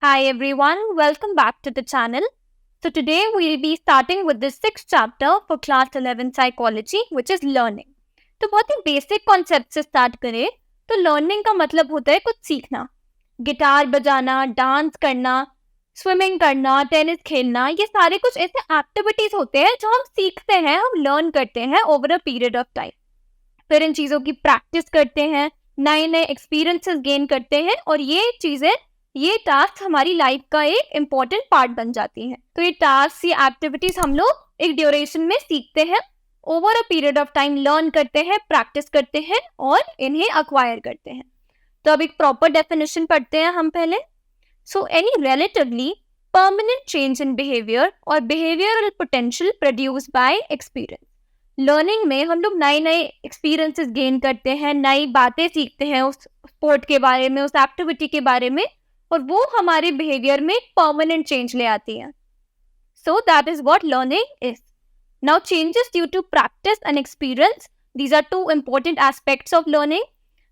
Hi everyone, welcome back to the channel. So today we'll be starting with the sixth chapter for class 11 psychology which is learning. तो बहुत ही basic concept से start करें तो learning का मतलब होता है कुछ सीखना. गिटार बजाना, डांस करना, स्विमिंग करना, टेनिस खेलना, ये सारे कुछ ऐसे एक्टिविटीज होते हैं जो हम सीखते हैं, हम लर्न करते हैं over a period of time. फिर इन चीज़ों की प्रैक्टिस करते हैं, नए नए एक्सपीरियंसेस गेन करते हैं और ये टास्क हमारी लाइफ का एक इम्पॉर्टेंट पार्ट बन जाती हैं. तो ये टास्क, ये एक्टिविटीज हम लोग एक ड्यूरेशन में सीखते हैं, over a period of time learn करते हैं, प्रैक्टिस करते हैं और इन्हें अक्वायर करते हैं. तो अब एक प्रॉपर डेफिनेशन पढ़ते हैं हम पहले. So any relatively permanent change in behaviour और behavioural potential produce by experience. Learning में हम लोग नए नए एक्सपीरियंसेस गेन करते हैं, नई बातें सीखते हैं उस स्पोर्ट के बारे में, उस एक्टिविटी के बारे में, और वो हमारे बिहेवियर में परमानेंट चेंज ले आती है. So that is what learning is. Now changes due to practice and experience, these are two important aspects of learning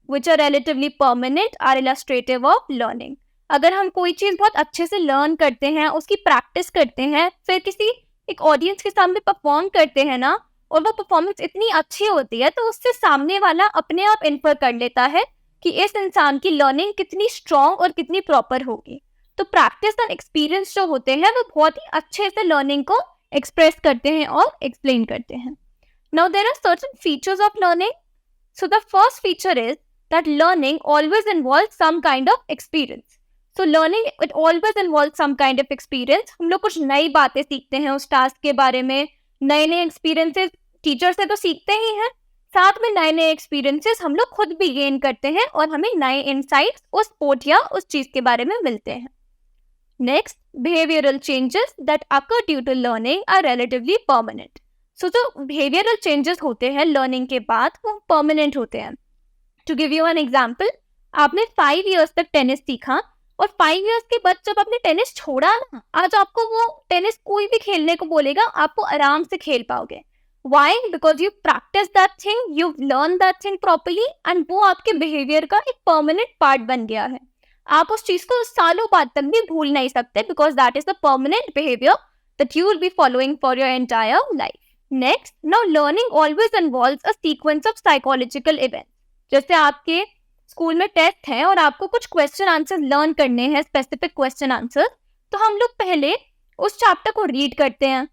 which are relatively permanent, are illustrative of learning. अगर हम कोई चीज़ बहुत अच्छे से लर्न करते हैं, उसकी प्रैक्टिस करते हैं, फिर किसी एक ऑडियंस के सामने परफॉर्म करते हैं ना, और वो परफॉर्मेंस इतनी अच्छी होती है तो उससे सामने वाला अपने आप इन्फर कर लेता है कि इस इंसान की लर्निंग कितनी स्ट्रॉन्ग और कितनी प्रॉपर होगी. तो प्रैक्टिस एंड एक्सपीरियंस जो होते हैं वो बहुत ही अच्छे से लर्निंग को एक्सप्रेस करते हैं और एक्सप्लेन करते हैं. Now there are certain features of learning. So the first feature is that learning always involve some kind of experience. So learning it always involve some kind of experience. हम लोग कुछ नई बातें सीखते हैं उस टास्क के बारे में, नए नए एक्सपीरियंसेस टीचर से तो सीखते ही हैं, साथ में नए नए एक्सपीरियंसेस हम लोग खुद भी गेन करते हैं और हमें नए इनसाइट्स उस स्पोर्ट या उस चीज के बारे में मिलते हैं. Next, behavioural changes that occur due to learning are relatively permanent. So जो बिहेवियरल चेंजेस होते हैं लर्निंग के बाद वो परमानेंट होते हैं. To give you an example, आपने 5 years तक टेनिस सीखा और 5 years के बाद जब आपने टेनिस छोड़ा ना, आज आपको वो टेनिस कोई भी खेलने को बोलेगा, आपको आराम से खेल पाओगे. Why? Because you practice that thing, you've learned that thing properly, and वो आपके behavior का एक permanent part बन गया है. आप उस चीज को सालों बाद तक भी भूल नहीं सकते, because that is the permanent behavior that you will be following for your entire life. Next, now learning always involves a sequence of psychological events. जैसे आपके स्कूल में टेस्ट है और आपको कुछ क्वेश्चन आंसर लर्न करने हैं, स्पेसिफिक क्वेश्चन आंसर, तो हम लोग पहले उस चैप्टर को रीड करते हैं,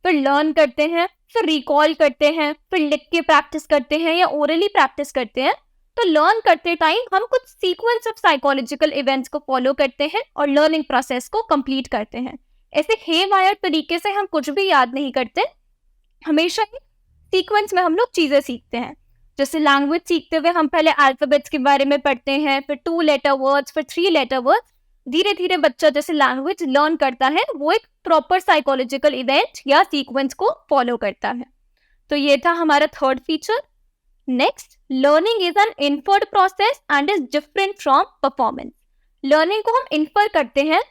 फिर लर्न करते हैं, फिर रिकॉल करते हैं, फिर लिख के प्रैक्टिस करते हैं या ओरली प्रैक्टिस करते हैं. तो लर्न करते टाइम हम कुछ सीक्वेंस ऑफ साइकोलॉजिकल इवेंट्स को फॉलो करते हैं और लर्निंग प्रोसेस को कंप्लीट करते हैं. ऐसे हेवायर तरीके से हम कुछ भी याद नहीं करते, हमेशा ही सीक्वेंस में हम लोग चीज़ें सीखते हैं. जैसे लैंग्वेज सीखते हुए हम पहले अल्फाबेट्स के बारे में पढ़ते हैं, फिर 2 letter वर्ड्स, फिर 3 letter वर्ड्स. धीरे धीरे बच्चा जैसे लैंग्वेज लर्न करता है वो एक प्रॉपर साइकोलॉजिकल इवेंट या सीक्वेंस को फॉलो करता है. तो ये था हमारा third feature. Next, learning is an inferred process and is different from performance. Learning को हम इन्फर करते हैं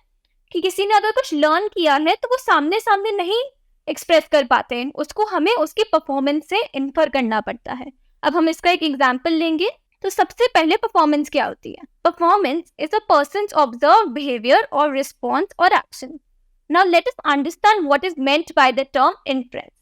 कि किसी ने अगर कुछ लर्न किया है तो वो सामने सामने नहीं एक्सप्रेस कर पाते हैं, उसको हमें उसकी परफॉर्मेंस से इन्फर करना पड़ता है. अब हम इसका एक एग्जाम्पल लेंगे. तो सबसे पहले परफॉर्मेंस क्या होती है? Performance is a persons observe behaviour और रिस्पॉन्स और action. Now let us understand what is meant by the term inference.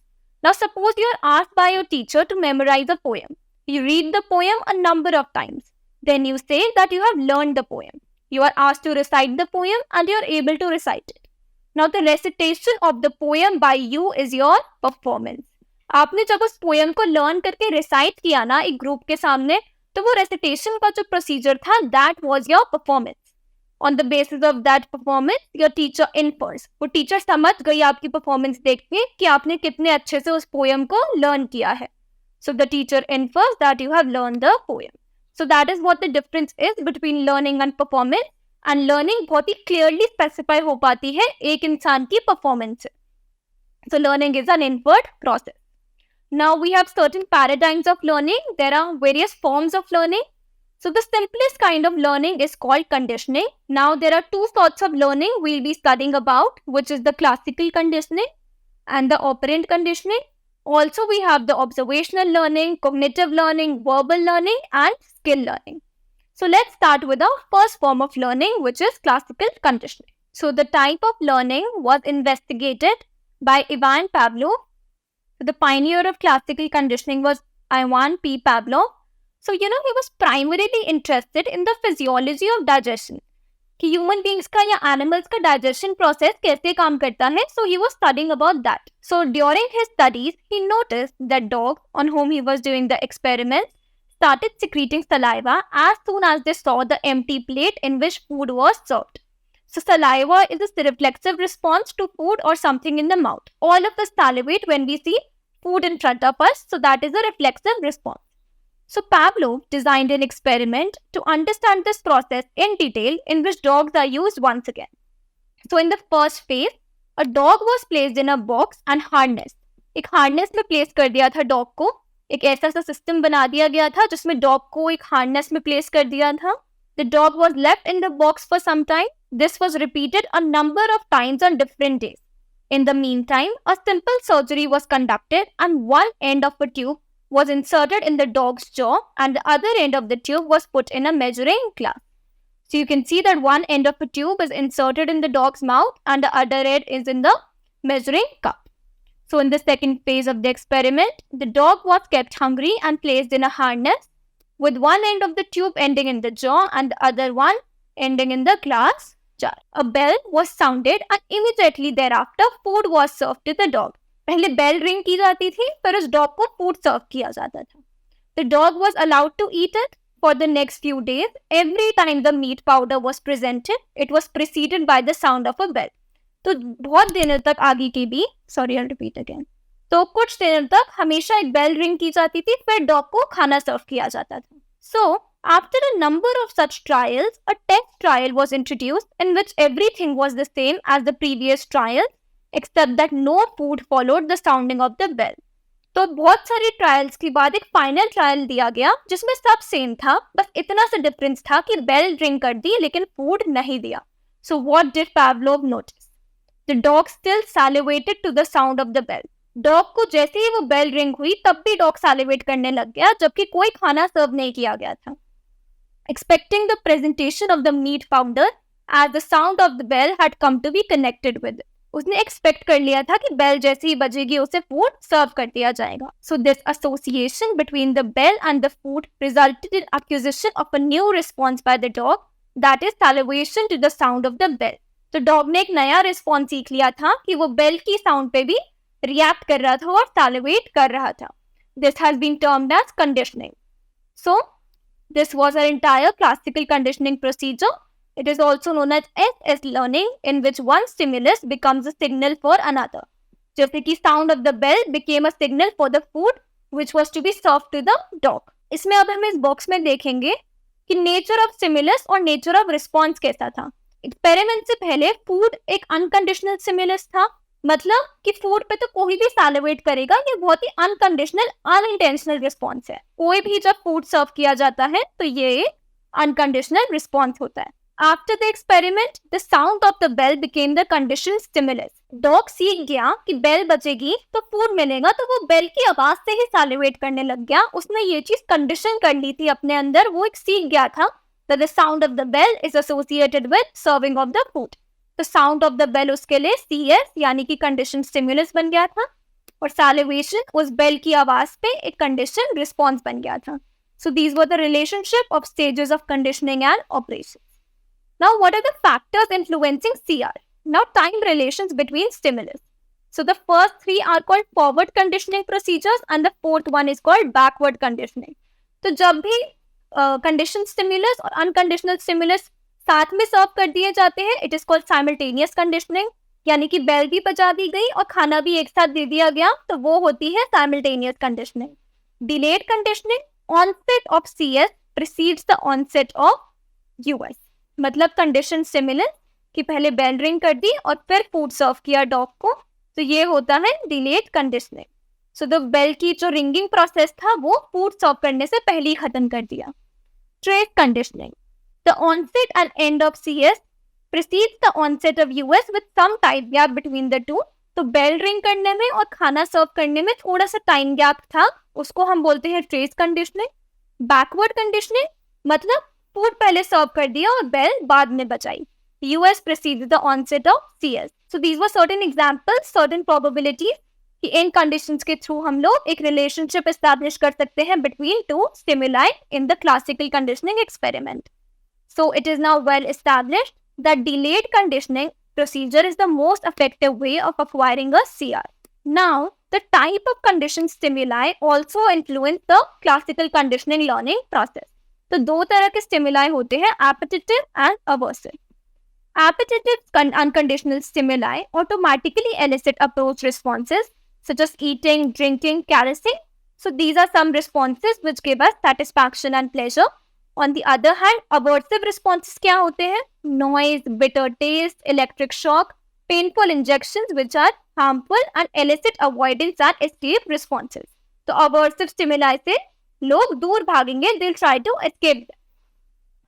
Now suppose you are asked by your teacher to memorize a poem. You read the poem a number of times. Then you say that you have learned the poem. You are asked to recite the poem and you are able to recite it. Now the recitation of the poem by you is your performance. आपने जब उस poem को learn करके recite किया ना एक group के सामने, तो वो recitation का जो procedure था, that was your performance. On the basis of that performance, your teacher infers. वो teacher समझ गई आपकी performance देख के कि आपने कितने अच्छे से उस poem को learn किया है. So the teacher infers that you have learned the poem. So that is what the difference is between learning and performance. And learning बहुत ही clearly specify हो पाती है एक इंसान की performance से. So learning is an inferred process. Now we have certain paradigms of learning. There are various forms of learning. So the simplest kind of learning is called conditioning. Now there are 2 sorts of learning we'll be studying about, which is the classical conditioning and the operant conditioning. Also we have the observational learning, cognitive learning, verbal learning and skill learning. So let's start with the first form of learning, which is classical conditioning. So the type of learning was investigated by Ivan Pavlov. The pioneer of classical conditioning was Ivan P. Pavlov. So, he was primarily interested in the physiology of digestion. कि human beings का या animals का digestion process कैसे काम करता है. So he was studying about that. So during his studies he noticed that dogs on whom he was doing the experiments started secreting saliva as soon as they saw the empty plate in which food was served. So saliva is a reflexive response to food or something in the mouth. All of us salivate when we see food in front of us, so that is a reflexive response. So Pavlov designed an experiment to understand this process in detail, in which dogs are used once again. So in the first phase, a dog was placed in a box and harnessed. एक harness में place कर दिया था dog को. एक ऐसा सा system बना दिया गया था जिसमें dog को एक harness में place कर दिया था. The dog was left in the box for some time. This was repeated a number of times on different days. In the meantime, a simple surgery was conducted and one end of a tube was inserted in the dog's jaw and the other end of the tube was put in a measuring glass. So you can see that one end of a tube is inserted in the dog's mouth and the other end is in the measuring cup. So in the second phase of the experiment, the dog was kept hungry and placed in a harness with one end of the tube ending in the jaw and the other one ending in the glass jar. A bell was sounded and immediately thereafter food was served to the dog. पहले bell ring की जाती थी, फिर उस dog को food सर्व किया जाता था. The dog was allowed to eat it for the next few days. Every time the meat powder was presented, it was preceded by the sound of a bell. तो बहुत दिनों तक आगे की भी, सॉरी आई रिपीट अगेन, तो कुछ दिनों तक हमेशा एक बेल रिंग की जाती थी, फिर डॉग को खाना सर्व किया जाता था. So after a number of such trials, a test trial was introduced in which everything was the same as the previous trial except that no food followed the sounding of the bell. तो बहुत सारी trials के बाद एक final trial दिया गया जिसमें सब सेम था, बस इतना सा डिफरेंस था कि बेल रिंग कर दी लेकिन फूड नहीं दिया. So what did Pavlov notice? The dog still salivated to the sound of the bell. Dog को जैसे ही वो बेल रिंग हुई तब भी डॉग सैलिवेट करने लग गया जबकि कोई खाना सर्व नहीं किया गया था. Expecting the presentation of the meat powder as the sound of the bell had come to be connected with it. उसने एक्सपेक्ट कर लिया था कि बेल जैसे ही बजेगी उसे फूड सर्व कर दिया जाएगा. So this association between the bell and the food resulted in acquisition of a new response by the dog, that is salivation to the sound of the bell. तो डॉग ने एक नया response सीख लिया था कि वो बेल की साउंड पे भी रिएक्ट कर रहा था और सैलिवेट कर रहा था. This has been termed as conditioning. So this was our entire classical conditioning procedure. It is also known as SS learning, in which one stimulus becomes a signal for another. जैसे कि sound of the bell became a signal for the food which was to be served to the dog. इसमें अब हम इस box में देखेंगे कि nature of stimulus और nature of response कैसा था. एक्सपेरिमेंट से पहले फूड एक अनकंडीशनल स्टिमुलस था, मतलब कि फूड पे तो कोई भी सैलिवेट करेगा. ये बहुत ही अनकंडीशनल अनइंटेंशनल रिस्पॉन्स है. कोई भी जब फूड सर्व किया जाता है तो ये अनकंडीशनल रिस्पॉन्स होता है. After the experiment, the sound of the bell became the conditioned stimulus. Dog सीख गया कि बेल बजेगी तो फूड मिलेगा, तो वो बेल की आवाज से ही सैलिवेट करने लग गया. उसने ये चीज कंडीशन कर ली थी अपने अंदर. वो एक सीख गया था that the sound of the bell is associated with serving of the food. तो sound of the bell उसके लिए CS यानी कि conditioned stimulus बन गया था और salivation उस बेल की आवाज पे एक conditioned response बन गया था. So these were the relationship of stages of conditioning and operation. Now, what are the factors influencing CR? Now, time relations between stimulus. So, the first three are called forward conditioning procedures and the fourth one is called backward conditioning. तो जब भी conditioned stimulus और unconditional stimulus साथ में सर्व कर दिए जाते हैं, it is called simultaneous conditioning. यानी कि बेल भी बजा दी गई और खाना भी एक साथ दे दिया गया, तो वो होती है simultaneous conditioning. Delayed conditioning, onset of CS precedes the onset of US. मतलब कंडीशन स्टिमुलस कि पहले बेल रिंग कर दी और फिर फूड सर्व किया डॉग को, तो ये होता है delayed conditioning. So the bell की जो रिंगिंग प्रोसेस था वो फूड सर्व करने से पहले ही खत्म कर दिया. Trace conditioning, the onset and end of CS precedes the onset of US with some time gap between the two. तो बेल रिंग करने में और खाना सर्व करने में थोड़ा सा टाइम गैप था, उसको हम बोलते हैं ट्रेस कंडीशनिंग. बैकवर्ड कंडीशनिंग मतलब फूड पहले सर्व कर दिया और बेल बाद में बजाई. US preceded the onset of CS. So these were certain examples, certain probabilities कि इन conditions के थ्रू हम लोग एक relationship establish कर सकते हैं between two stimuli in the classical conditioning experiment. So it is now well established that delayed conditioning procedure is the most effective way of acquiring a CR. Now, the type of conditioned stimuli also influence the classical conditioning learning process. तो दो तरह के stimuli होते हैं, appetitive and aversive. Appetitive unconditional stimuli automatically elicit approach responses such as eating, drinking, caressing. So these are some responses which give us satisfaction and pleasure. On the other hand, aversive responses क्या होते हैं? Noise, bitter taste, electric shock, painful injections which are harmful and elicit avoidance and escape responses. तो aversive stimuli से लोग दूर भागेंगे, they'll try to escape them.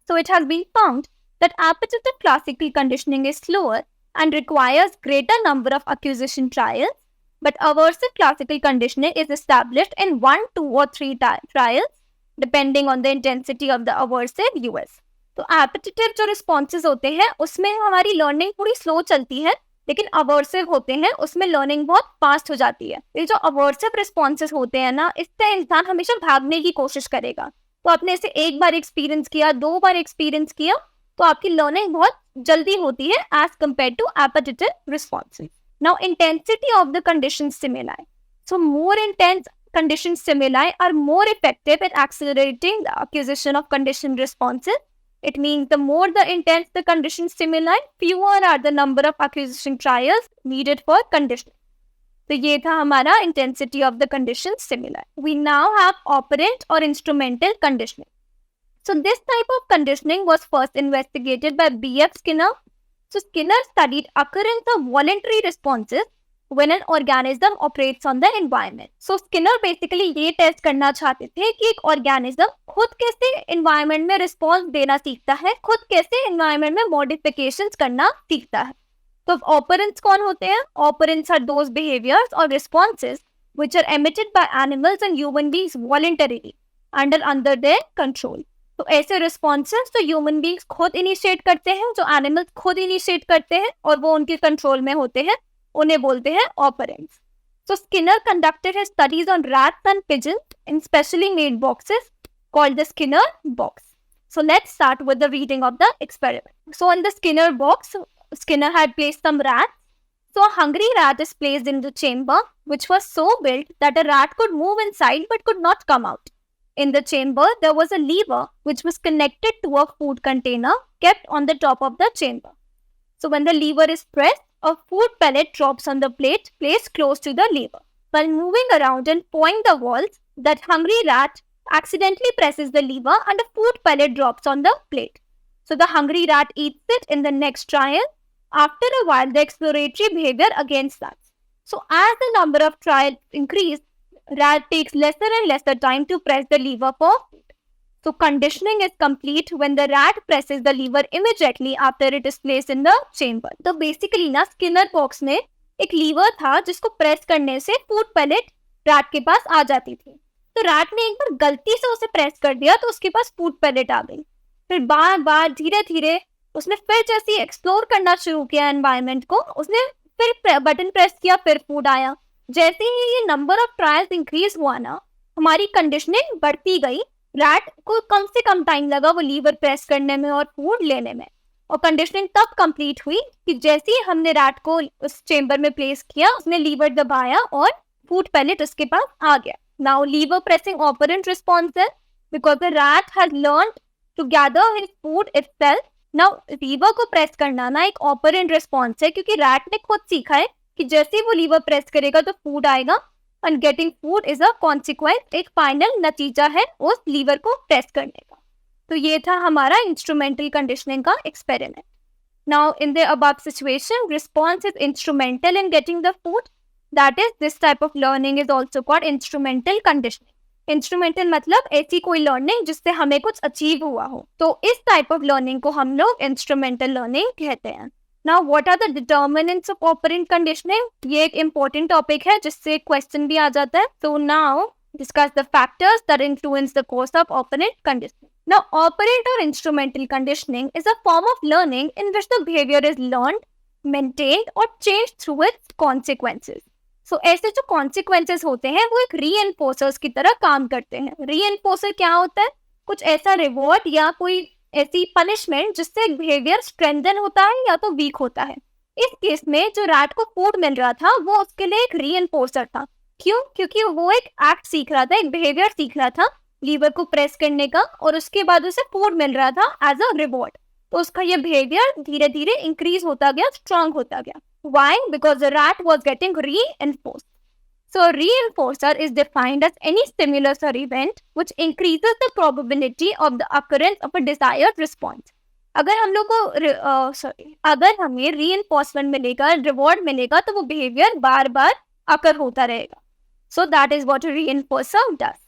So it has been found that appetitive classical conditioning is slower and requires greater number of acquisition trials, but aversive classical conditioning is established in 1, 2 or 3 trials depending on the intensity of the aversive US. तो appetitive जो responses होते हैं उसमें हमारी learning थोड़ी slow चलती है, लेकिन aversive होते हैं उसमें learning बहुत fast हो जाती है. ये जो aversive responses होते हैं ना, इससे इंसान हमेशा भागने की कोशिश करेगा. तो आपने इसे एक बार एक्सपीरियंस किया, 2 बार एक्सपीरियंस किया, तो आपकी लर्निंग बहुत जल्दी होती है as compare to appetitive responses. Now, intensity of the conditioned stimuli. So, more intense conditioned stimuli are more effective in accelerating the acquisition of conditioned responses. It means the more the intense the conditioned stimuli, fewer are the number of acquisition trials needed for conditioning. तो ये था हमारा intensity of the conditioned stimuli. We now have operant or instrumental conditioning. So this type of conditioning was first investigated by B.F. Skinner. So Skinner studied occurrence of voluntary responses when an organism operates on the environment. So Skinner basically ये test करना चाहते थे कि एक organism खुद कैसे environment में response देना सीखता है, खुद कैसे environment में modifications करना सीखता है. तो operants कौन होते हैं? Operants are those behaviors or responses which are emitted by animals and human beings voluntarily under their control. तो ऐसे responses तो human beings खुद initiate करते हैं, जो animals खुद initiate करते हैं और वो उनके control में होते हैं, उन्हें बोलते हैं operants. So Skinner conducted his studies on rats and pigeons in specially made boxes called the Skinner box. So let's start with the reading of the experiment. So in the Skinner box, Skinner had placed some rats. So a hungry rat is placed in the chamber, which was so built that a rat could move inside but could not come out. In the chamber, there was a lever which was connected to a food container kept on the top of the chamber. So when the lever is pressed, a food pellet drops on the plate placed close to the lever. While moving around and pawing the walls, that hungry rat accidentally presses the lever and a food pellet drops on the plate. So the hungry rat eats it in the next trial. After a while, the exploratory behavior again starts. So as the number of trials increase, rat takes lesser and lesser time to press the lever for food. So conditioning is complete when the rat presses the lever immediately after it is placed in the chamber. तो basically ना Skinner box में एक lever था जिसको press करने से food pellet rat के पास आ जाती थी. तो rat ने एक बार गलती से उसे press कर दिया तो उसके पास food pellet आ गई. फिर बार बार धीरे धीरे उसने फिर जैसे एक्सप्लोर करना शुरू किया एनवायरनमेंट को, उसने फिर बटन प्रेस किया, फिर फूड आया. जैसे ही ये नंबर ऑफ ट्रायल्स इंक्रीज हुआ ना, हमारी कंडीशनिंग बढ़ती गई. रैट को कम से कम टाइम लगा वो लीवर प्रेस करने में और फूड लेने में. और कंडीशनिंग तब कंप्लीट हुई कि जैसे ही हमने रैट को उस चेंबर में प्लेस किया, उसने लीवर दबाया और फूड पैलेट उसके पास आ गया. Now lever pressing operant response है because the rat has learned to gather his food itself. Now lever को प्रेस करना ना एक ऑपरेंट रिस्पॉन्स है क्योंकि रैट ने खुद सीखा है कि जैसे ही वो लीवर प्रेस करेगा तो फूड आएगा. And getting food is a consequence, एक फाइनल नतीजा है उस लीवर को प्रेस करने का. तो ये था हमारा इंस्ट्रूमेंटल कंडीशनिंग का experiment. Now in the above situation, response is instrumental in getting the food. That is this type of learning is also called instrumental conditioning. Instrumental मतलब ऐसी कोई लर्निंग जिससे हमें कुछ अचीव हुआ हो. तो इस टाइप ऑफ लर्निंग को हम लोग इंस्ट्रूमेंटल लर्निंग कहते हैं. Now, what are the determinants of operant conditioning? ये एक important topic है जिससे क्वेश्चन भी आ जाता है. So now discuss the factors that influence the course of operant conditioning. Now, operant or instrumental conditioning is a form of learning in which the behavior is learned, maintained or changed through its consequences. So, ऐसे जो consequences होते हैं वो एक reinforcers की तरह काम करते हैं. Reinforcer क्या होता है? कुछ ऐसा reward या कोई ऐसी punishment जिससे एक behavior strengthen होता है या तो weak होता है. इस केस में जो रैट को फूड मिल रहा था वो उसके लिए एक reinforcer था. क्यों? क्योंकि वो एक एक्ट सीख रहा था, एक बिहेवियर सीख रहा था लीवर को प्रेस करने का, और उसके बाद उसे फूड मिल रहा था एज अ रिवॉर्ड. तो उसका ये बिहेवियर धीरे धीरे इंक्रीज होता गया, स्ट्रांग होता गया. Why? Because the rat was getting reinforced. So a reinforcer is defined as any stimulus or event which increases the probability of the occurrence of a desired response. अगर हम लोग को अगर हमें reinforcement मिलेगा, रिवॉर्ड मिलेगा, तो वो बिहेवियर बार बार अकर होता रहेगा. So that is what a reinforcer does.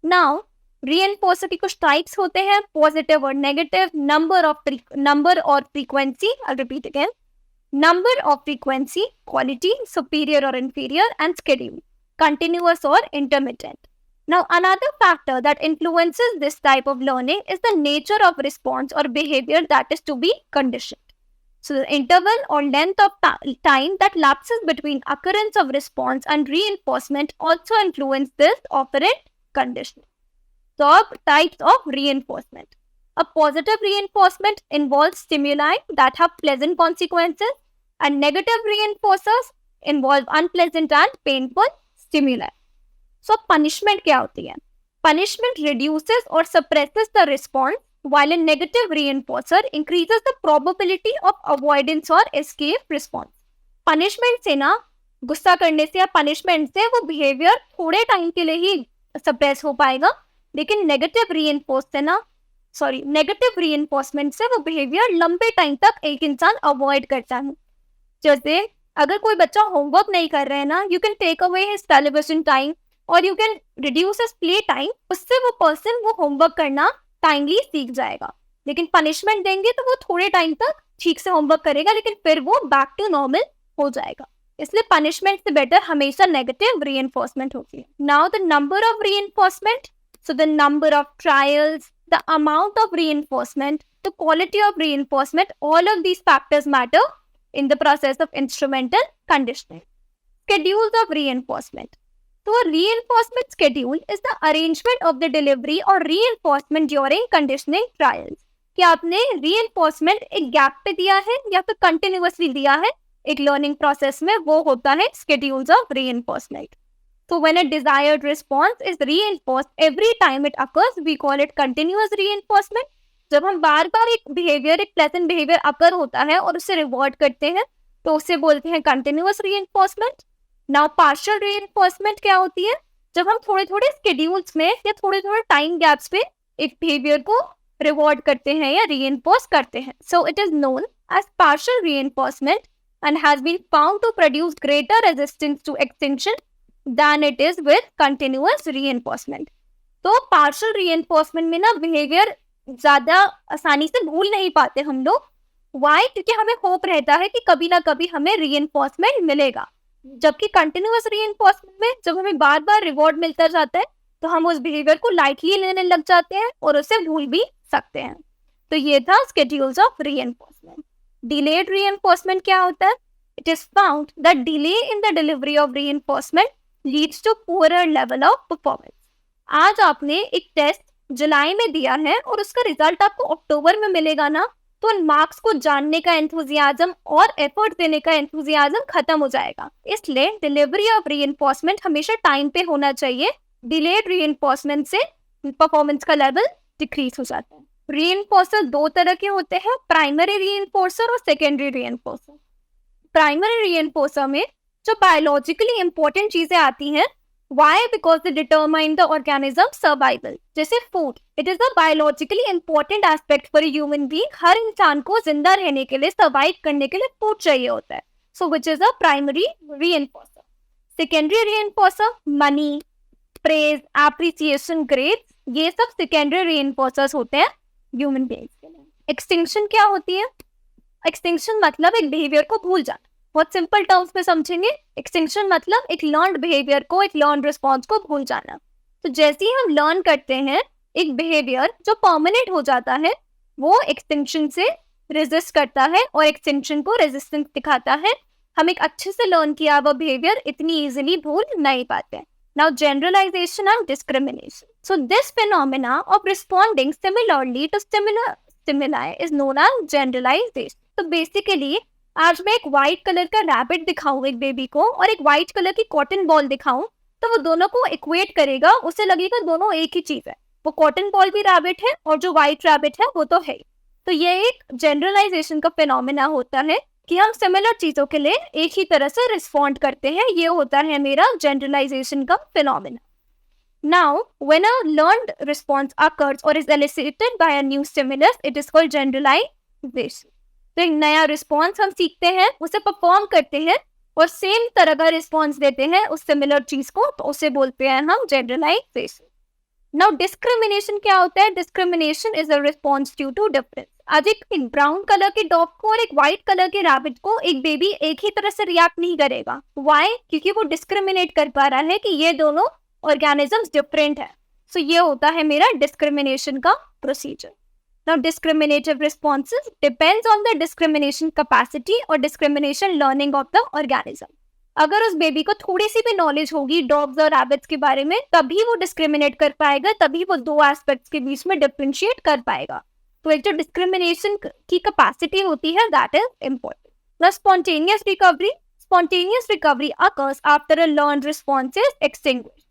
Now, reinforcer की कुछ टाइप्स होते हैं, पॉजिटिव और नेगेटिव, नंबर और frequency. I'll repeat again. Number of frequency, quality, superior or inferior, and schedule, continuous or intermittent. Now, another factor that influences this type of learning is the nature of response or behavior that is to be conditioned. So, the interval or length of time that lapses between occurrence of response and reinforcement also influence this operant conditioning. So, types of reinforcement. A positive reinforcement involves stimuli that have pleasant consequences, and negative reinforcers involve unpleasant and painful stimuli. So, punishment क्या होती है? Punishment reduces or suppresses the response, while a negative reinforcer increases the probability of avoidance or escape response. Punishment से ना, गुस्सा करने से या punishment से वो behavior थोड़े टाइम के लिए ही suppress हो पाएगा, लेकिन नेगेटिव reinforcement से वो बिहेवियर लंबे टाइम तक एक इंसान अवॉइड करता है. जैसे अगर कोई बच्चा होमवर्क नहीं कर रहा है ना, you can take away his television time और you can reduce his play time. उससे वो पर्सन वो होमवर्क करना टाइमली सीख जाएगा. लेकिन पनिशमेंट देंगे तो वो थोड़े टाइम तक ठीक से होमवर्क करेगा, लेकिन फिर वो बैक टू नॉर्मल हो जाएगा. इसलिए पनिशमेंट से बेटर हमेशा नेगेटिव रीइंफोर्समेंट होती है. Now the number of reinforcement, so the number of trials, the amount of reinforcement, the quality of reinforcement, all of these factors matter in the process of instrumental conditioning. Schedules of reinforcement. So a reinforcement schedule is the arrangement of the delivery or reinforcement during conditioning trials. कि आपने reinforcement एक gap पे दिया है या फिर continuously दिया है एक learning process में, वो होता है schedules of reinforcement. So when a desired response is reinforced every time it occurs, we call it continuous reinforcement. जब हम बार बार एक बिहेवियर, एक प्लेजेंट बिहेवियर अकर होता है और उसे रिवॉर्ड करते हैं तो उसे बोलते हैं continuous reinforcement. Now partial reinforcement क्या होती है? जब हम थोड़े थोड़े स्केड्यूल्स में या थोड़े थोड़े टाइम गैप्स पे एक बिहेवियर को रिवॉर्ड करते हैं या रीइंफोर्स करते हैं. So it is known as partial reinforcement and has been found to produce greater resistance to extinction than it is with continuous reinforcement. तो partial reinforcement में ना बिहेवियर ज्यादा आसानी से भूल नहीं पाते हम लोग. Why? क्योंकि हमें होप रहता है कि कभी ना कभी हमें reinforcement मिलेगा. जबकि continuous reinforcement में जब हमें बार बार रिवॉर्ड मिलता जाता है तो हम उस बिहेवियर को लाइटली लेने लग जाते हैं और उसे भूल भी सकते हैं. तो ये था schedules of reinforcement. Delayed reinforcement क्या होता है? It is found that delay in the delivery of reinforcement leads to poorer level of performance. आज आपने एक टेस्ट जुलाई में दिया है और उसका रिजल्ट आपको अक्टूबर में मिलेगा ना, तो उन मार्क्स को जानने का एंथुजियाज्म और एफर्ट देने का एंथुजियाज्म खत्म हो जाएगा. इसलिए डिलीवरी ऑफ रीइंफोर्समेंट हमेशा टाइम पे होना चाहिए. डिलेड रीइंफोर्समेंट से परफॉर्मेंस का लेवल डिक्रीज हो जाता है. रीइंफोर्सर दो तरह के होते हैं, प्राइमरी रीइंफोर्सर और सेकेंडरी रीइंफोर्सर. प्राइमरी रीइंफोर्सर में जो बायोलॉजिकली इंपॉर्टेंट चीजें आती हैं, why? Because they determine the organism survival. जैसे food, it is a biologically important aspect for human being. हर इंसान को जिंदा रहने के लिए, सर्वाइव करने के लिए फूड चाहिए होता है. So which is a primary reinforcer. Secondary reinforcer, money, praise, appreciation, grades, ये सब सेकेंडरी रीइंफोर्सर्स होते हैं ह्यूमन बीइंग्स के लिए. एक्सटिंक्शन क्या होती है? एक्सटिंक्शन मतलब एक बिहेवियर को भूल जाना. बहुत सिंपल टर्म्स में समझेंगे, एक्सटिंक्शन मतलब एक लर्न्ड बिहेवियर को, एक लर्न्ड रिस्पॉन्स को भूल जाना. तो जैसे ही हम लर्न करते हैं एक बिहेवियर जो परमानेंट हो जाता है वो एक्सटिंक्शन से रेजिस्ट करता है और एक्सटिंक्शन को रेजिस्टेंस दिखाता है. हम एक अच्छे से लर्न किया हुआ बिहेवियर इतनी इजीली भूल नहीं पाते. Now generalization and discrimination. So this phenomena of responding similarly to stimuli is known as generalization. तो basically आज मैं एक व्हाइट कलर का रैबिट दिखाऊं एक बेबी को और एक व्हाइट कलर की कॉटन बॉल दिखाऊं तो वो दोनों को इक्वेट करेगा, उसे लगेगा दोनों एक ही चीज है. वो कॉटन बॉल भी रैबिट है और जो व्हाइट रैबिट है वो तो है. तो ये एक जनरलाइजेशन का फिनोमेना होता है कि हम सिमिलर चीजों के लिए एक ही तरह से रिस्पॉन्ड करते हैं. ये होता है मेरा जनरलाइजेशन का phenomena. Now when a learned response occurs or is elicited by a new stimulus, it is called generalization. तो एक नया रिस्पॉन्स हम सीखते हैं, उसे परफॉर्म करते हैं और सेम तरह का रिस्पॉन्स देते हैं उस सिमिलर चीज को, तो उसे बोलते हैं हम जनरलाइजेशन. नाउ डिस्क्रिमिनेशन क्या होता है? Discrimination is a response due to difference. आज एक ब्राउन कलर के डॉग को और एक व्हाइट कलर के रैबिट को एक बेबी एक ही तरह से रिएक्ट नहीं करेगा. व्हाई? क्योंकि वो डिस्क्रिमिनेट कर पा रहा है कि ये दोनों ऑर्गेनिजम्स डिफरेंट है. सो ये होता है मेरा डिस्क्रिमिनेशन का procedure. Now discriminative responses depends on the discrimination capacity और discrimination learning of the organism. अगर उस बेबी को थोड़ी सी भी नॉलेज होगी डॉग्स और रैबिट्स के बारे में तभी वो डिस्क्रिमिनेट कर पाएगा, तभी वो दो एस्पेक्ट्स के बीच में डिफरेंशिएट कर पाएगा. तो एक जो डिस्क्रिमिनेशन की कैपेसिटी होती है that is important. The spontaneous recovery. Spontaneous recovery occurs after a learned response is extinguished.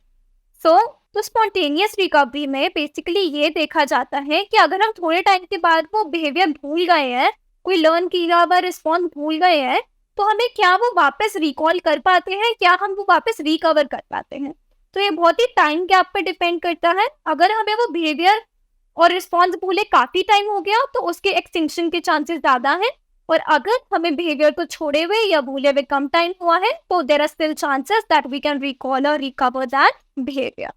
So तो स्पॉन्टेनियस रिकवरी में बेसिकली ये देखा जाता है कि अगर हम थोड़े टाइम के बाद वो बिहेवियर भूल गए हैं, कोई लर्न किया हुआ रिस्पॉन्स भूल गए हैं, तो हमें क्या वो वापस रिकॉल कर पाते हैं, क्या हम वो वापस रिकवर कर पाते हैं. तो ये बहुत ही टाइम गैप पे डिपेंड करता है. अगर हमें वो बिहेवियर और रिस्पॉन्स भूले काफी टाइम हो गया तो उसके एक्सटिंक्शन के चांसेस ज्यादा हैं, और अगर हमें बिहेवियर को छोड़े हुए या भूले हुए कम टाइम हुआ है तो there are still chances that we can recall और recover that behaviour.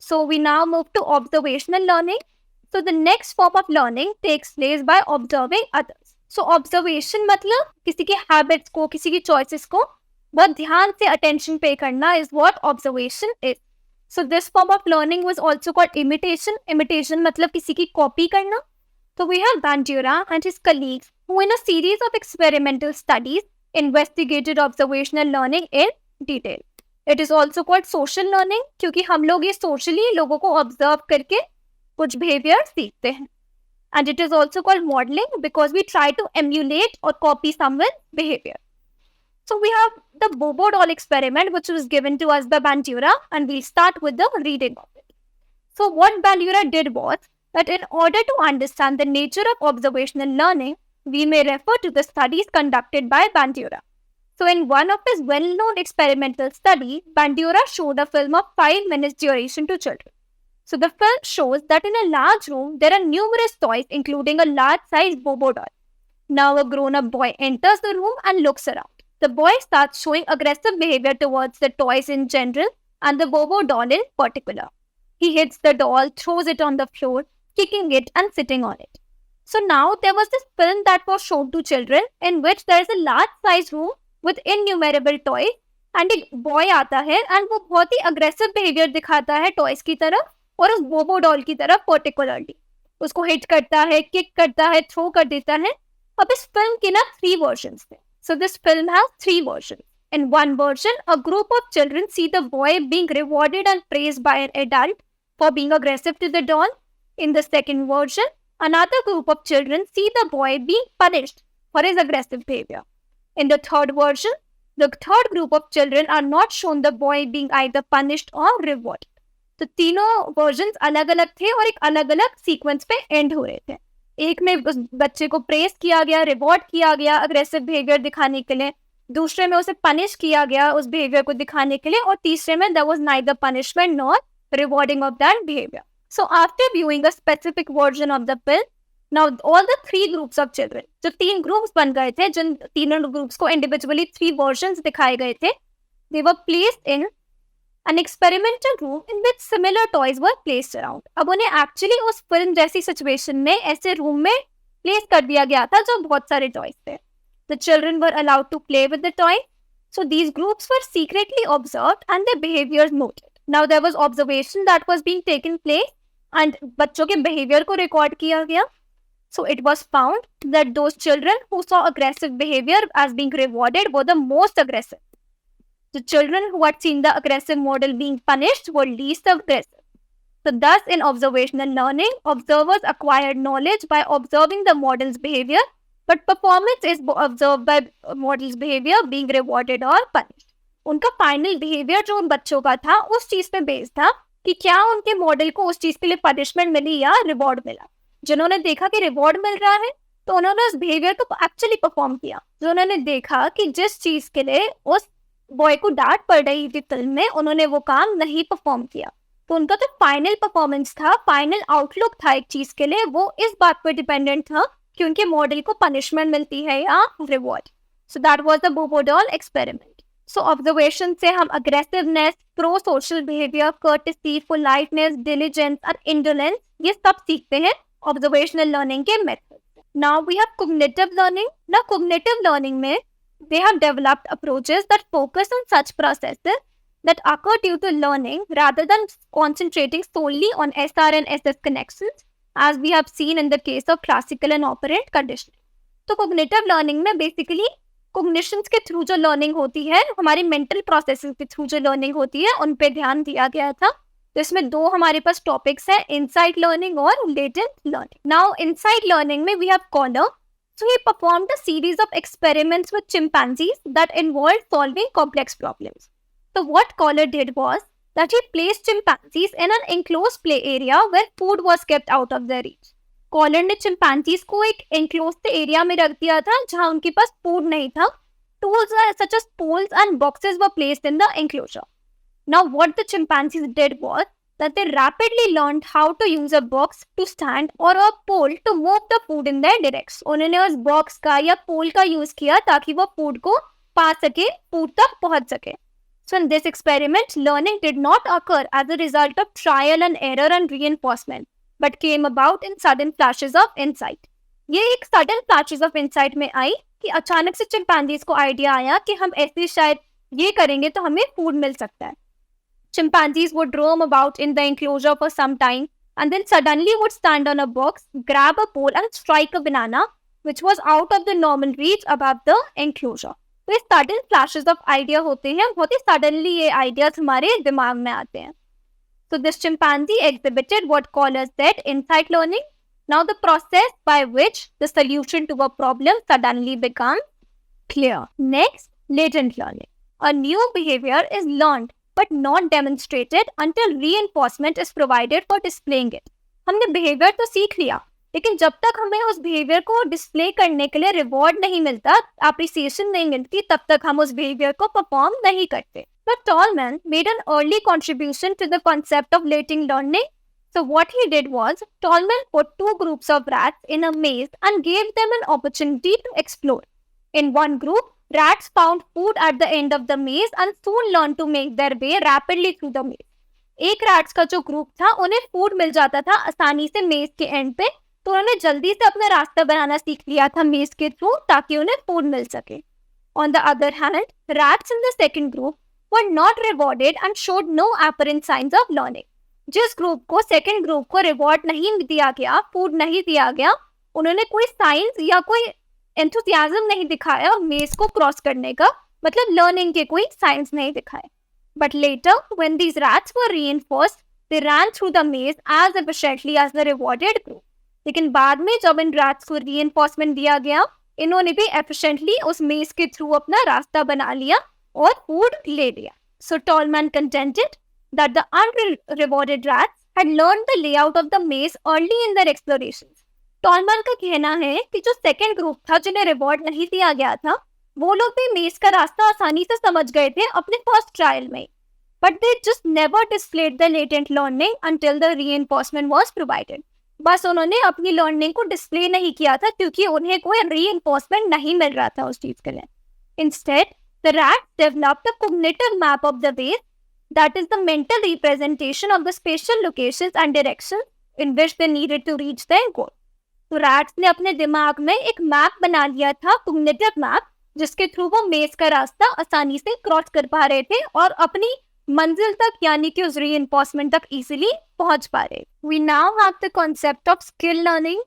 So we now move to observational learning. So the next form of learning takes place by observing others. So observation मतलब किसी के habits को, किसी की choices को बहुत ध्यान से अटेंशन पे करना is what observation is. So this form of learning was also called imitation. Imitation मतलब किसी की कॉपी करना. So we have Bandura and his colleagues who in a series of experimental studies investigated observational learning in detail. It is also called social learning क्योंकि हम लोग ये socially लोगों को observe करके कुछ behavior सीखते हैं. And it is also called modeling because we try to emulate or copy someone's behavior. So we have the Bobo doll experiment which was given to us by Bandura, and we'll start with the reading of it. So what Bandura did was that in order to understand the nature of observational learning, we may refer to the studies conducted by Bandura. So in one of his well-known experimental studies, Bandura showed a film of 5 minutes duration to children. So the film shows that in a large room, there are numerous toys, including a large-sized Bobo doll. Now a grown-up boy enters the room and looks around. The boy starts showing aggressive behavior towards the toys in general and the Bobo doll in particular. He hits the doll, throws it on the floor, kicking it and sitting on it. So now there was this film that was shown to children in which there is a large-sized room with innumerable toys and एक boy आता है and वो बहुत ही aggressive behavior दिखाता है toys की तरफ और उस बोबो डॉल की तरफ पर्टिकुलरली उसको हिट करता है, किक करता है, थ्रो कर देता है. अब इस फिल्म के ना 3 वर्जन्स थे. So this film has 3 versions. In one version, a group of children see the boy being rewarded and praised by an adult for being aggressive to the doll. In the second version, another group of children see the boy being punished for his aggressive behavior. In the third version, the third group of children are not shown the boy being either punished or rewarded. तो तीनों versions अलग अलग थे और एक अलग अलग sequence पे एंड हो रहे थे. एक में उस बच्चे को प्रेस किया गया, रिवॉर्ड किया गया अग्रेसिव बिहेवियर दिखाने के लिए, दूसरे में उसे पनिश किया गया उस बिहेवियर को दिखाने के लिए, और तीसरे में there was neither punishment nor rewarding of that behaviour. So after viewing a specific version of the film, now all the 3 groups of children, जो 3 ग्रुप्स बन गए थे, जिन तीनों ग्रुप्स को इंडिविजुअली 3 वर्जन्स दिखाए गए थे, they were placed in an experimental room in which similar toys were placed around. अब उन्हें एक्चुअली उस फिल्म जैसी सिचुएशन में ऐसे रूम में प्लेस कर दिया गया था जो बहुत सारे टॉयज थे. The children were allowed to play with the toy. So these groups were secretly observed and their behaviors noted. Now there was observation that was being taken place. And बच्चों के बिहेवियर को record किया गया. So it was found that those children who saw aggressive behavior as being rewarded were the most aggressive. The children who had seen the aggressive model being punished were least aggressive. So thus, in observational learning, observers acquired knowledge by observing the model's behavior, but performance is observed by model's behavior being rewarded or punished. उनका final behaviour जो उन बच्चों का था उस चीज पे based था कि क्या उनके मॉडल को उस चीज के लिए पनिशमेंट मिली या रिवॉर्ड मिला. जिन्होंने देखा कि रिवॉर्ड मिल रहा है तो उन्होंने उस बिहेवियर को एक्चुअली परफॉर्म किया. जो उन्होंने देखा कि जिस चीज के लिए उस बॉय को डांट पड़ रही थी फिल्म में, उन्होंने वो काम नहीं परफॉर्म किया. तो उनका जो फाइनल परफॉर्मेंस था, फाइनल आउटलुक था एक चीज के लिए, वो इस बात पर डिपेंडेंट था कि उनके मॉडल को पनिशमेंट मिलती है या reward. So that was the Bobo doll experiment. So observation से हम aggressiveness, prosocial behaviour, courtesy, politeness, diligence और इंडोलेंस ये सब सीखते हैं ऑब्जर्वेशनल लर्निंग के method. Now we have cognitive learning. ना कॉग्निटिव लर्निंग में they have developed approaches that focus on such processes that occur due to learning rather than concentrating solely on SR and SS connections, as we have seen in the case of classical and operant conditioning. तो cognitive learning में basically cognitions के through जो learning होती है, हमारी mental processes के through जो learning होती है, उन पे ध्यान दिया गया था. तो इसमें दो हमारे पास टॉपिक्स हैं, insight learning और latent learning. Now insight learning में we have Collar. So he performed a series of experiments with chimpanzees that involved solving complex problems. So what Collar did was that he placed chimpanzees in an enclosed play area where food was kept out of their reach. Collar ने chimpanzees को एक enclosed area में रख दिया था जहाँ उनके पास food नहीं था. Tools such as poles and boxes were placed in the enclosure. Now what the chimpanzees did was that they rapidly learned how to use a box to stand or a pole to move the food in their direction. उन्होंने उस box का या पोल का use किया ताकि वो food को पा सके, फूड तक पहुंच सके. So in this experiment, learning did not occur as a result of trial and error and reinforcement, but came about in sudden flashes of insight. ये एक sudden flashes of insight में आई कि अचानक से चिंपैंजीज को आइडिया आया कि हम ऐसे शायद ये करेंगे तो हमें फूड मिल सकता है. Chimpanzees would roam about in the enclosure for some time and then suddenly would stand on a box, grab a pole and strike a banana which was out of the normal reach above the enclosure. तो ये sudden flashes of idea होते हैं, बहुत ही suddenly ये ideas हमारे दिमाग में आते हैं. So this chimpanzee exhibited what Collar said insight learning. Now the process by which the solution to a problem suddenly becomes clear. Next, latent learning. A new behavior is learned but not demonstrated until reinforcement is provided for displaying it. हमने behavior तो सीख लिया, लेकिन जब तक हमें उस behavior को display करने के लिए reward नहीं मिलता, appreciation नहीं मिलती, तब तक हम उस behavior को perform नहीं करते. But Tolman made an early contribution to the concept of latent learning. So what he did was, Tolman put two groups of rats in a maze and gave them an opportunity to explore. In one group, rats found food at the end of the maze and soon learned to make their way rapidly through the maze. एक rats का जो group था, उन्हें food मिल जाता था आसानी से maze के end पे, तो उन्होंने जल्दी से अपना रास्ता बनाना सीख लिया था maze के through ताकि उन्हें food मिल सके. On the other hand, rats in the second group were not rewarded and showed no apparent signs of learning. जिस ग्रुप को सेकेंड ग्रुप को रिवॉर्ड नहीं दिया गया, फूड नहीं दिया गया, उन्होंने कोई साइंस या कोई एंथुसियाज्म नहीं दिखाया मेज को क्रॉस करने का, मतलब लर्निंग के कोई साइंस नहीं दिखाए. But later when these rats were reinforced they ran through the maze as efficiently as the rewarded group. लेकिन बाद में जब इन रैट्स को रीइंफोर्समेंट दिया गया, इन्होंने भी एफिशिएंटली उस मेज के थ्रू अपना रास्ता बना लिया और फूड ले लिया. So Tolman contended that the unrewarded rats had learned the layout of the maze early in their explorations. Tall man का कहना है कि जो सेकेंड ग्रुप था जिन्हें रिवॉर्ड नहीं दिया गया था, वो लोग भी मेज का रास्ता आसानी से समझ गए थे अपने फर्स्ट ट्रायल में, but they just never displayed the latent learning until the reinforcement was provided. बस उन्होंने अपनी लर्निंग को डिस्प्ले नहीं किया था क्योंकि उन्हें कोई रीइंफोर्समेंट नहीं मिल रहा था उस चीज के लिए. Instead the rats developed a cognitive map of the मेज, that is the mental representation of the spatial locations and directions in which they needed to reach their goal. तो रैट्स ने अपने दिमाग में एक मैप बना लिया था, कॉग्निटिव मैप, जिसके थ्रू वो मेज का रास्ता आसानी से क्रॉस कर पा रहे थे और अपनी मंजिल तक यानी कि उस रीइंफोर्समेंट तक इजीली पहुंच पा रहे। We now have the concept of skill learning.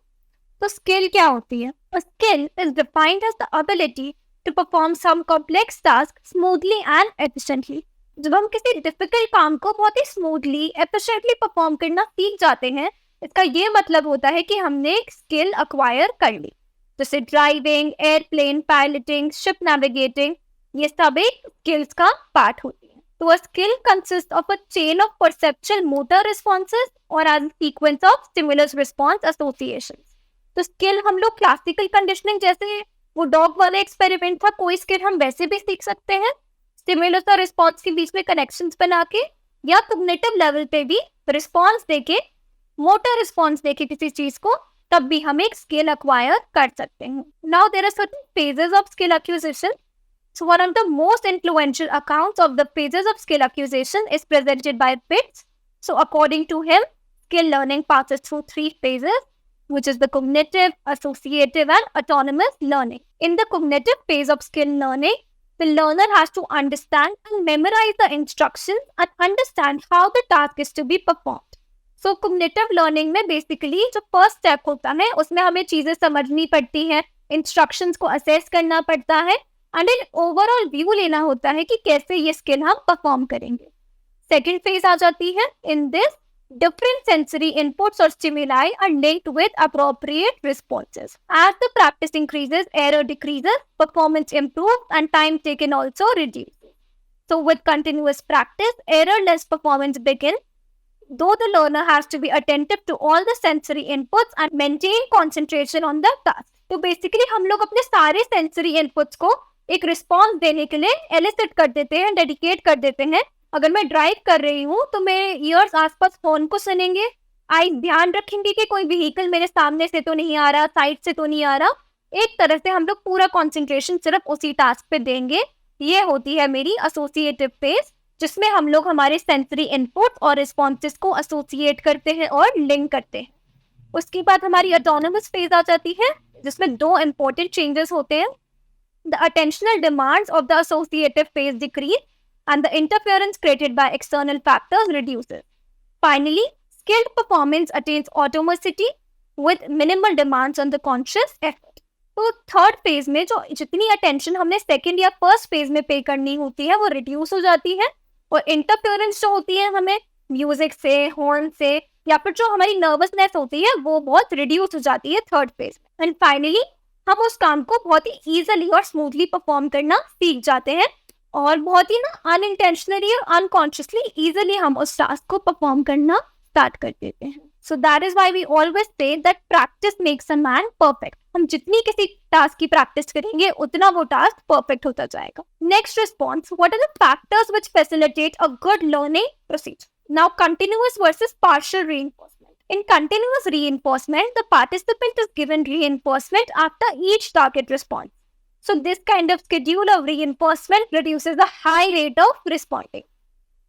तो स्किल क्या होती है? A skill is defined as the ability to perform some complex task smoothly and efficiently. जब हम किसी डिफिकल्ट काम को बहुत ही स्मूथली एफिशिएंटली परफॉर्म करना सीख जाते हैं, इसका ये मतलब होता है कि हमने एक स्किल अक्वायर कर ली। जैसे driving, airplane piloting, ship navigating, ये सब एक स्किल्स का पार्ट होती है। तो a skill consists of a chain of perceptual motor responses or as a sequence of stimulus response associations. तो स्किल हम लोग क्लासिकल कंडीशनिंग जैसे वो डॉग वाला एक्सपेरिमेंट था, कोई स्किल हम वैसे भी सीख सकते हैं, स्टिमुलस और रिस्पॉन्स के बीच में कनेक्शंस बना के, या कॉग्निटिव लेवल पे भी रिस्पॉन्स देके, मोटर रिस्पॉन्स देके किसी चीज को, तब भी हम एक स्किल अक्वायर कर सकते हैं। Now there are certain phases of skill acquisition. So one of the most influential accounts of the phases of skill acquisition is presented by Pitts. So according to him, skill learning passes through 3 phases, which is the cognitive, associative, and autonomous learning. In the cognitive phase of skill learning, the learner has to understand and memorize the instructions and understand how the task is to be performed. So cognitive learning में basically जो first step होता है, उसमें हमें चीजें समझनी पड़ती हैं, instructions को assess करना पड़ता है, and एक overall view लेना होता है कि कैसे ये skill हम perform करेंगे. Second phase आ जाती है. In this, different sensory inputs or stimuli are linked with appropriate responses. As the practice increases, error decreases, performance improves, and time taken also reduces. So with continuous practice, errorless performance begins, though the learner has to be attentive to all the sensory inputs and maintain concentration on the task. तो basically हम लोग अपने सारे sensory inputs को एक response देने के लिए elicit कर देते हैं, dedicate कर देते हैं. अगर मैं ड्राइव कर रही हूँ तो मेरे ईयर्स आसपास फोन को सुनेंगे, आई ध्यान रखेंगे कि कोई व्हीकल मेरे सामने से तो नहीं आ रहा, साइड से तो नहीं आ रहा. एक तरह से हम लोग पूरा कंसंट्रेशन सिर्फ उसी टास्क पे देंगे. ये होती है मेरी एसोसिएटिव फेज, जिसमें हम लोग हमारे सेंसरी इनपुट और रिस्पॉन्सेस को एसोसिएट करते हैं और लिंक करते हैं. उसके बाद हमारी ऑटोनोमस फेज आ जाती है, जिसमें 2 इंपॉर्टेंट चेंजेस होते हैं. The attentional demands of the associative phase decrease and the interference created by external factors reduces. Finally, skilled performance attains automaticity with minimal demands on the conscious effort. तो third phase में जो जितनी attention हमने second या first phase में पे करनी होती है वो रिड्यूस हो जाती है, और इंटरफेरेंस जो होती है हमें म्यूजिक से, हॉर्न से, या फिर जो हमारी नर्वसनेस होती है वो बहुत रिड्यूस हो जाती है थर्ड फेज में. एंड फाइनली हम उस काम को बहुत ही ईजिली और स्मूथली परफॉर्म करना सीख जाते हैं, और बहुत ही ना अनइंटेंशनली और अनकॉन्शियसली इजीली हम उस टास्क को परफॉर्म करना स्टार्ट कर देते हैं. So that is why we always say that practice makes a man perfect. हम जितनी किसी टास्क की प्रैक्टिस करेंगे उतना वो टास्क परफेक्ट होता जाएगा. Next response, what are the factors which facilitate a good learning procedure. Now continuous versus partial reinforcement. In continuous reinforcement, the participant is given reinforcement after each target response. So this kind of schedule of reinforcement produces a high rate of responding.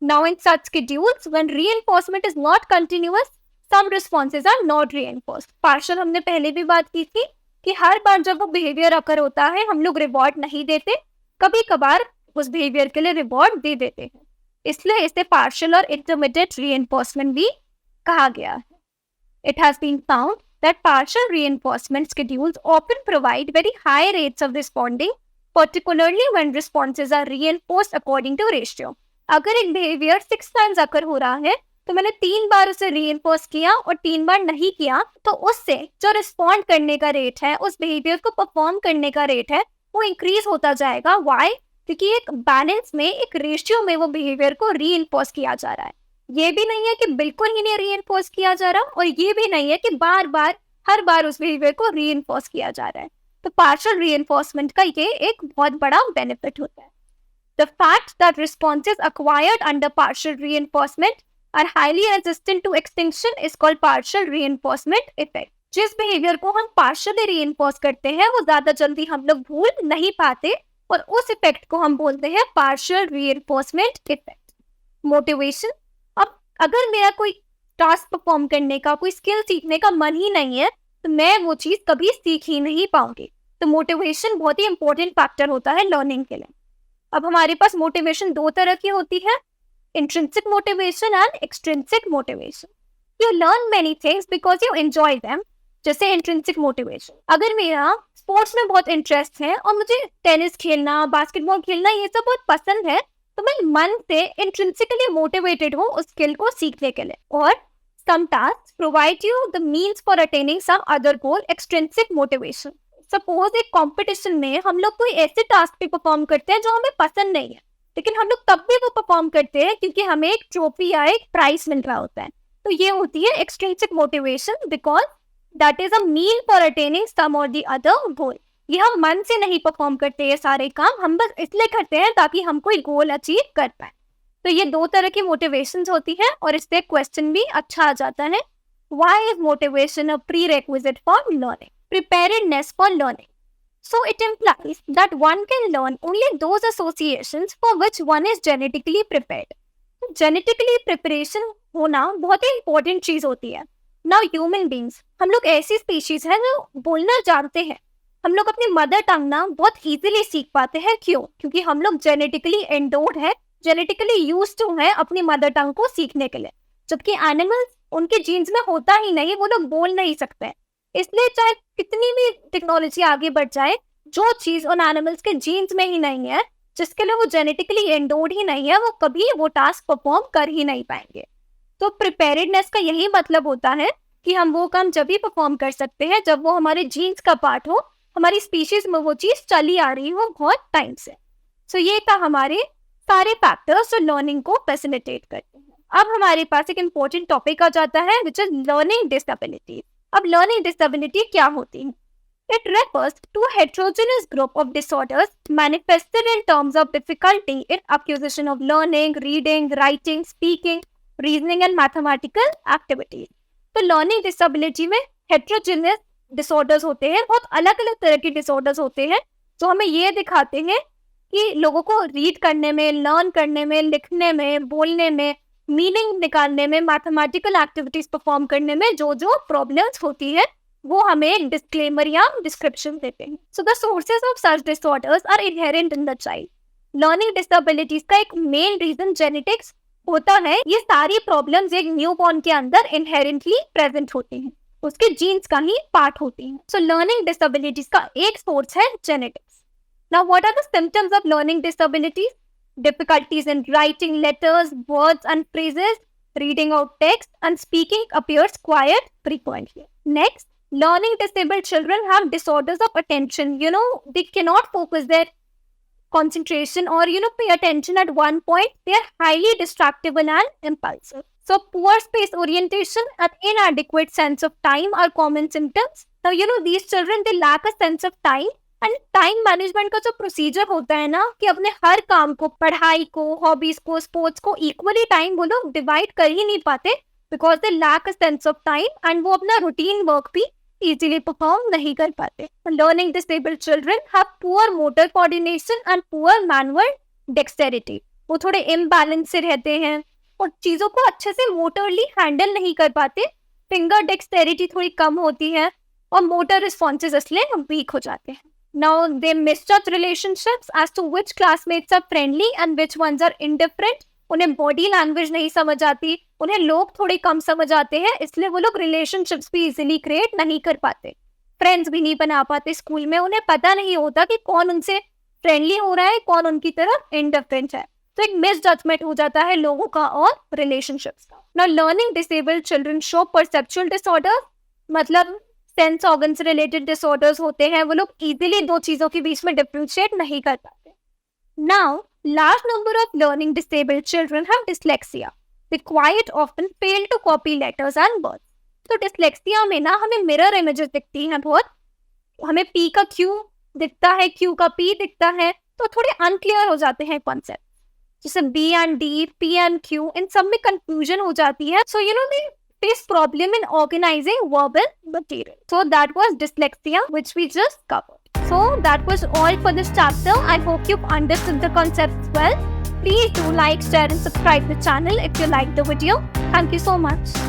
Now in such schedules, when reinforcement is not continuous, some responses are not reinforced. Partial हमने पहले भी बात की थी कि हर बार जब वो behavior occur होता है हम लोग reward नहीं देते, कभी कभार उस behavior के लिए reward दे देते हैं. इसलिए इसे partial और intermittent reinforcement भी कहा गया है. It has been found that partial reinforcement schedules often provide very high rates of responding, particularly when responses are reinforced according to ratio. अगर एक behavior 6 times occur हो रहा है तो मैंने 3 बार उसे reinforce किया और 3 बार नहीं किया, तो उससे जो respond करने का रेट है, उस behavior को perform करने का रेट है, वो increase होता जाएगा. Why? क्योंकि एक balance में, एक ratio में वो behavior को reinforce किया जा रहा है. ये भी नहीं है कि बिल्कुल ही नहीं रीइंफोर्स किया जा रहा, और ये भी नहीं है कि बार बार हर बार उस बिहेवियर को रीइंफोर्स किया जा रहा है. तो पार्शियल रीइंफोर्समेंट का ये एक बहुत बड़ा बेनिफिट होता है. The fact that responses acquired under partial reinforcement are highly resistant to extinction is called partial reinforcement effect. जिस बिहेवियर को हम पार्शियली रीइंफोर्स करते हैं वो ज्यादा जल्दी हम लोग भूल नहीं पाते, और उस इफेक्ट को हम बोलते हैं पार्शियल रीइंफोर्समेंट इफेक्ट. मोटिवेशन. अब अगर मेरा कोई टास्क परफॉर्म करने का, कोई स्किल सीखने का मन ही नहीं है तो मैं वो चीज कभी सीख ही नहीं पाऊंगी. तो मोटिवेशन बहुत ही इंपॉर्टेंट फैक्टर होता है लर्निंग के लिए. अब हमारे पास मोटिवेशन 2 तरह की होती है. intrinsic motivation and extrinsic motivation. You learn many things because you enjoy them. जैसे इंट्रिंसिक मोटिवेशन, अगर मेरा स्पोर्ट्स में बहुत इंटरेस्ट है और मुझे टेनिस खेलना, बास्केटबॉल खेलना ये सब बहुत पसंद है, तो मैं मन से इंट्रिंसिकली मोटिवेटेड हूँ उस स्किल को सीखने के लिए. और some tasks provide you the means for attaining some other goal, extrinsic motivation. Suppose एक कंपटीशन में हम लोग कोई ऐसे टास्क पे परफॉर्म करते हैं जो हमें पसंद नहीं है, लेकिन हम लोग तब भी वो परफॉर्म करते हैं क्योंकि हमें एक ट्रॉफी या एक प्राइज मिल रहा होता है. तो ये होती है extrinsic motivation, because that is a mean for attaining some और द अदर गोल. ये हम मन से नहीं परफॉर्म करते ये सारे काम, हम बस इसलिए करते हैं ताकि हम कोई गोल अचीव कर पाए. तो ये दो तरह की मोटिवेशंस होती है और इससे क्वेश्चन भी अच्छा आ जाता है. Why is motivation a prerequisite for learning? Preparedness for learning. So it implies that one can learn only those associations for which one is genetically prepared. Genetically preparation होना बहुत ही important चीज होती है. Now human beings, हम लोग ऐसी species है जो बोलना जानते हैं. हम लोग अपनी मदर टंग ना बहुत easily सीख पाते हैं. क्यों? क्योंकि हम लोग genetically endowed है, genetically used to है अपनी मदर टंग को सीखने के लिए. जबकि एनिमल्स, उनके जीन्स में होता ही नहीं, वो लोग बोल नहीं सकते. इसलिए चाहे कितनी भी टेक्नोलॉजी आगे बढ़ जाए, जो चीज उन एनिमल्स के जीन्स में ही नहीं है, जिसके लिए वो जेनेटिकली एंडोर्ड ही नहीं है, वो कभी वो टास्क परफॉर्म कर ही नहीं पाएंगे. तो प्रिपेयर्डनेस का यही मतलब होता है कि हम वो काम जब भी परफॉर्म कर सकते हैं जब वो हमारे जीन्स का पार्ट हो, हमारी स्पीशीज में वो चीज चली आ रही हो बहुत टाइम से. सो ये था हमारे सारे फैक्टर्स जो लर्निंग को फैसिलिटेट करते हैं. अब हमारे पास एक इम्पोर्टेंट टॉपिक आ जाता है विच इज लर्निंग डिसेबिलिटी. अब लर्निंग डिसेबिलिटी क्या होती है? It refers to a heterogeneous group of disorders manifested in terms of difficulty in acquisition of learning, reading, writing, speaking, reasoning and mathematical activities. तो learning disability में heterogeneous disorders होते हैं, बहुत अलग अलग तरह के disorders होते हैं जो हमें ये दिखाते हैं कि लोगों को रीड करने में, लर्न करने में, लिखने में, बोलने में, मीनिंग निकालने में, मैथमेटिकल एक्टिविटीज परफॉर्म करने में जो जो प्रॉब्लम्स होती है वो हमें एक डिस्क्लेमर या डिस्क्रिप्शन देते हैं. So the sources of such disorders are inherent in the child. Learning disabilities का एक मेन रीजन जेनेटिक्स होता है. ये सारी प्रॉब्लम्स एक न्यूबॉर्न के अंदर इनहेरेंटली प्रेजेंट होती हैं, उसके जीन्स का ही पार्ट होती हैं. सो लर्निंग डिसेबिलिटीज का एक सोर्स है genetics. Now what are the symptoms of learning disabilities? Difficulties in writing letters, words and phrases, reading out text and speaking appears quite frequently. Next, learning disabled children have disorders of attention. They cannot focus their concentration or, pay attention at one point. They are highly distractible and impulsive. So, poor space orientation and inadequate sense of time are common symptoms. Now, these children, they lack a sense of time. And time management का जो procedure होता है ना कि अपने हर काम को, पढ़ाई को, हॉबीज को, स्पोर्ट्स को इक्वली टाइम वो लोग डिवाइड कर ही नहीं पाते because they lack a sense of time and वो अपना रूटीन वर्क भी इजीली परफॉर्म नहीं कर पाते. Learning disabled children have poor motor coordination and poor manual dexterity. वो थोड़े इम्बैलेंस से रहते हैं और चीजों को अच्छे से मोटरली हैंडल नहीं कर पाते. फिंगर डेक्सटेरिटी थोड़ी कम होती है और मोटर रिस्पॉन्सेज इसलिए वीक हो जाते हैं. Now they misjudge relationships as to which classmates are friendly and which ones are indifferent. उन्हें बॉडी लैंग्वेज नहीं समझ आती, उन्हें लोग थोड़े कम समझ आते हैं, इसलिए वो लोग रिलेशनशिप्स भी इजीली क्रिएट नहीं कर पाते, फ्रेंड्स भी नहीं बना पाते स्कूल में. उन्हें पता नहीं होता कि कौन उनसे फ्रेंडली हो रहा है, कौन उनकी तरफ इंडिफरेंट है. तो एक मिसजजमेंट हो जाता है लोगों का और रिलेशनशिप्स का. Now learning disabled children show perceptual disorder, मतलब सेंस ऑर्गन से रिलेटेड डिसऑर्डर्स होते हैं. वो लोग इजीली दो चीजों के बीच में डिफरेंशिएट नहीं कर पाते. Now large number of learning disabled children have dyslexia. They quite often fail to copy letters and words. तो डिसलेक्सिया में ना हमें मिरर इमेजेस दिखती हैं बहुत. हमें पी का क्यू दिखता है, क्यू का पी दिखता है, तो थोड़े अनक्लियर हो जाते हैं कॉन्सेप्ट. जैसे B and D, P and Q, इन सब में कंफ्यूजन हो जाती है. सो दे face problem in organizing verbal material. So that was dyslexia, which we just covered. So that was all for this chapter. I hope you've understood the concepts well. Please do like, share and subscribe the channel if you liked the video. Thank you so much.